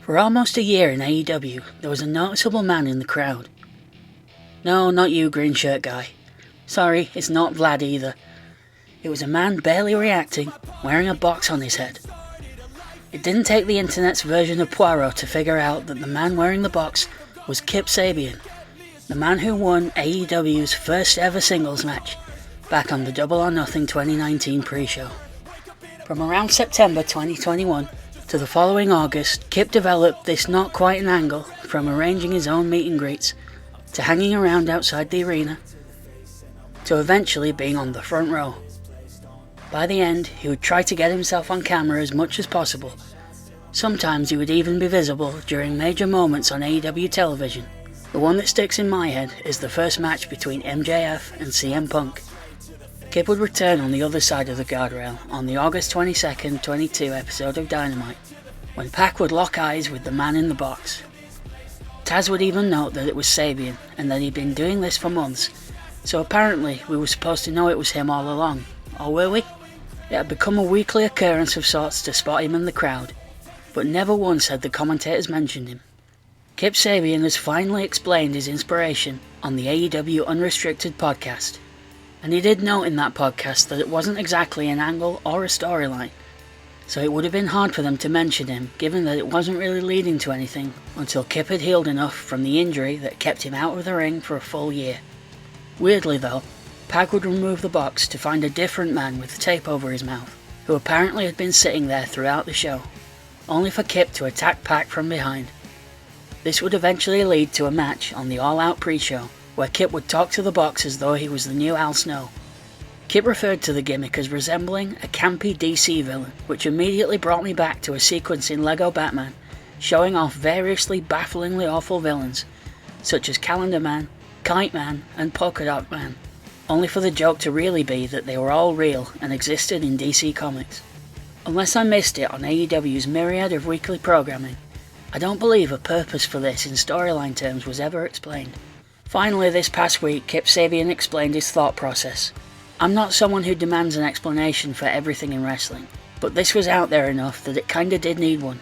For almost a year in AEW, there was a noticeable man in the crowd. No, not you, green shirt guy. Sorry, it's not Vlad either. It was a man barely reacting, wearing a box on his head. It didn't take the internet's version of Poirot to figure out that the man wearing the box was Kip Sabian, the man who won AEW's first ever singles match back on the Double or Nothing 2019 pre-show. From around September 2021 to the following August, Kip developed this not quite an angle from arranging his own meet and greets, to hanging around outside the arena, to eventually being on the front row. By the end, he would try to get himself on camera as much as possible. Sometimes he would even be visible during major moments on AEW television. The one that sticks in my head is the first match between MJF and CM Punk. Kip would return on the other side of the guardrail on the August 22nd, 22 episode of Dynamite, when Pac would lock eyes with the man in the box. Taz would even note that it was Sabian, and that he'd been doing this for months, so apparently we were supposed to know it was him all along, or were we? It had become a weekly occurrence of sorts to spot him in the crowd, but never once had the commentators mentioned him. Kip Sabian has finally explained his inspiration on the AEW Unrestricted podcast, and he did note in that podcast that it wasn't exactly an angle or a storyline, so it would have been hard for them to mention him, given that it wasn't really leading to anything until Kip had healed enough from the injury that kept him out of the ring for a full year. Weirdly though, Pac would remove the box to find a different man with tape over his mouth, who apparently had been sitting there throughout the show, only for Kip to attack Pac from behind. This would eventually lead to a match on the All Out pre-show, where Kip would talk to the box as though he was the new Al Snow. Kip referred to the gimmick as resembling a campy DC villain, which immediately brought me back to a sequence in Lego Batman, showing off variously bafflingly awful villains, such as Calendar Man, Kite Man, and Polka Dot Man, only for the joke to really be that they were all real and existed in DC Comics. Unless I missed it on AEW's myriad of weekly programming, I don't believe a purpose for this in storyline terms was ever explained. Finally, this past week, Kip Sabian explained his thought process. I'm not someone who demands an explanation for everything in wrestling, but this was out there enough that it kinda did need one.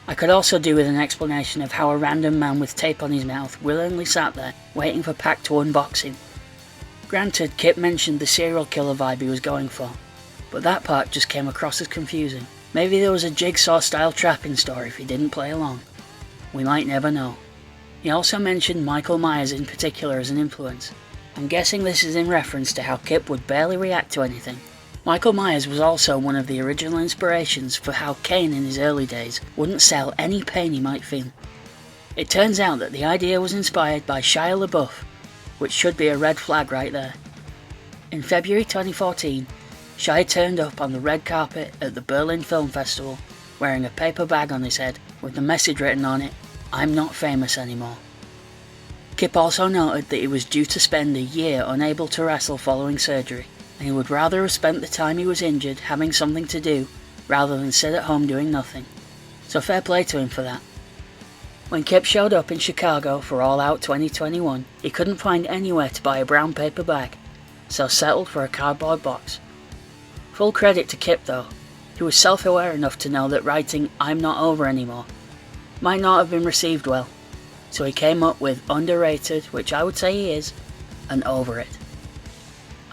I could also do with an explanation of how a random man with tape on his mouth willingly sat there, waiting for Pac to unbox him. Granted, Kip mentioned the serial killer vibe he was going for, but that part just came across as confusing. Maybe there was a Jigsaw-style trap in store if he didn't play along. We might never know. He also mentioned Michael Myers in particular as an influence. I'm guessing this is in reference to how Kip would barely react to anything. Michael Myers was also one of the original inspirations for how Kane in his early days wouldn't sell any pain he might feel. It turns out that the idea was inspired by Shia LaBeouf, which should be a red flag right there. In February 2014, Shia turned up on the red carpet at the Berlin Film Festival wearing a paper bag on his head with the message written on it, "I'm not famous anymore." Kip also noted that he was due to spend a year unable to wrestle following surgery, and he would rather have spent the time he was injured having something to do rather than sit at home doing nothing. So fair play to him for that. When Kip showed up in Chicago for All Out 2021, he couldn't find anywhere to buy a brown paper bag, so settled for a cardboard box. Full credit to Kip though. He was self-aware enough to know that writing "I'm not over anymore" might not have been received well, so he came up with underrated, which I would say he is, and over it.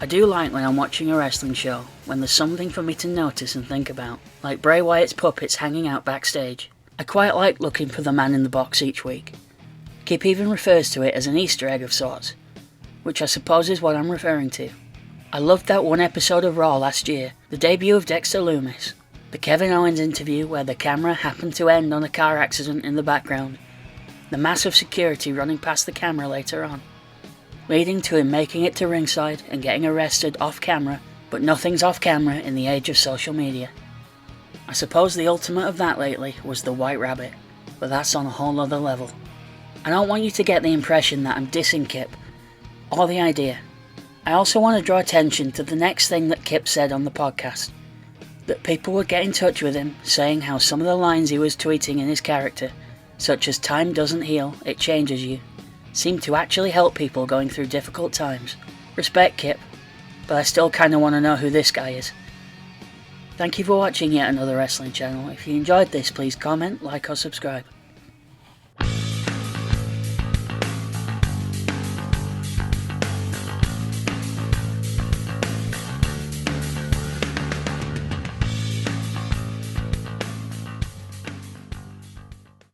I do like when I'm watching a wrestling show, when there's something for me to notice and think about, like Bray Wyatt's puppets hanging out backstage. I quite like looking for the man in the box each week. Kip even refers to it as an Easter egg of sorts, which I suppose is what I'm referring to. I loved that one episode of Raw last year, the debut of Dexter Lumis, the Kevin Owens interview where the camera happened to end on a car accident in the background, the massive security running past the camera later on, leading to him making it to ringside and getting arrested off camera, but nothing's off camera in the age of social media. I suppose the ultimate of that lately was the White Rabbit, but that's on a whole other level. I don't want you to get the impression that I'm dissing Kip, or the idea. I also want to draw attention to the next thing that Kip said on the podcast, that people would get in touch with him saying how some of the lines he was tweeting in his character, such as "time doesn't heal, it changes you," seemed to actually help people going through difficult times. Respect, Kip, but I still kinda want to know who this guy is. Thank you for watching yet another wrestling channel. If you enjoyed this, please comment, like or subscribe.